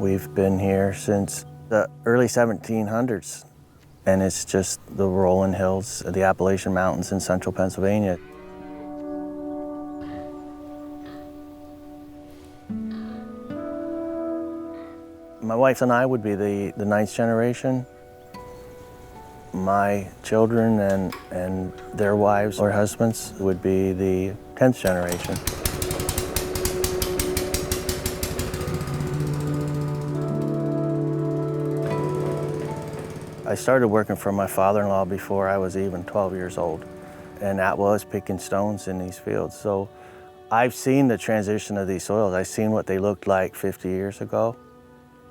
We've been here since the early 1700s, and it's just the rolling hills of the Appalachian Mountains in central Pennsylvania. My wife and I would be the ninth generation. My children and their wives or husbands would be the 10th generation. I started working for my father-in-law before I was even 12 years old, and that was picking stones in these fields. So I've seen the transition of these soils. I've seen what they looked like 50 years ago.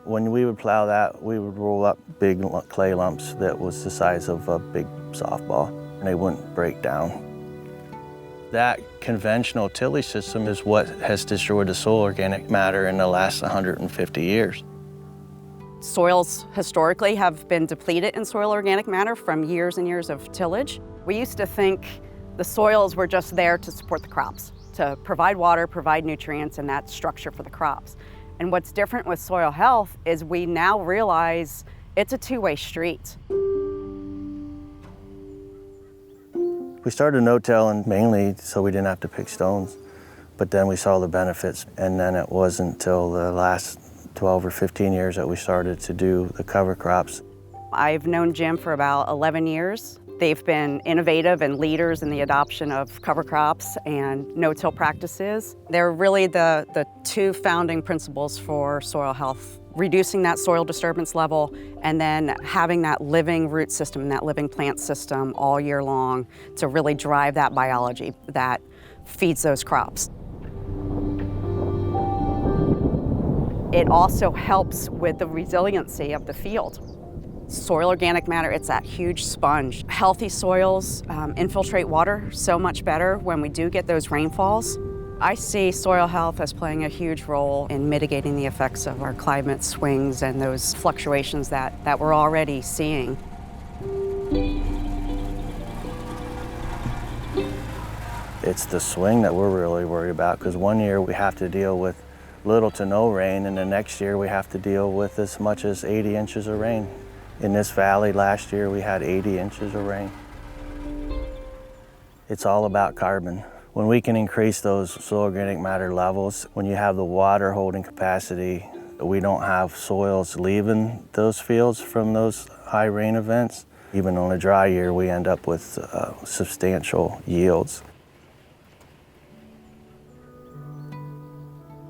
When we would plow that, we would roll up big clay lumps that was the size of a big softball, and they wouldn't break down. That conventional tillage system is what has destroyed the soil organic matter in the last 150 years. Soils historically have been depleted in soil organic matter from years and years of tillage. We used to think the soils were just there to support the crops, to provide water, provide nutrients, and that structure for the crops. And what's different with soil health is we now realize it's a two-way street. We started no-tilling mainly so we didn't have to pick stones, but then we saw the benefits, and then it wasn't until the last 12 or 15 years that we started to do the cover crops. I've known Jim for about 11 years. They've been innovative and leaders in the adoption of cover crops and no-till practices. They're really the two founding principles for soil health, reducing that soil disturbance level and then having that living root system and that living plant system all year long to really drive that biology that feeds those crops. It also helps with the resiliency of the field. Soil organic matter, it's that huge sponge. Healthy soils infiltrate water so much better when we do get those rainfalls. I see soil health as playing a huge role in mitigating the effects of our climate swings and those fluctuations that we're already seeing. It's the swing that we're really worried about, because one year we have to deal with little to no rain, and the next year we have to deal with as much as 80 inches of rain. In this valley last year we had 80 inches of rain. It's all about carbon. When we can increase those soil organic matter levels, when you have the water holding capacity, we don't have soils leaving those fields from those high rain events. Even on a dry year we end up with substantial yields.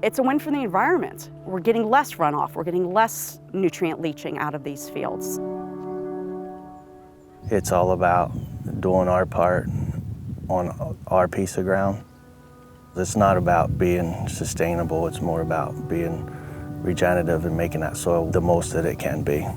It's a win for the environment. We're getting less runoff, we're getting less nutrient leaching out of these fields. It's all about doing our part on our piece of ground. It's not about being sustainable, it's more about being regenerative and making that soil the most that it can be.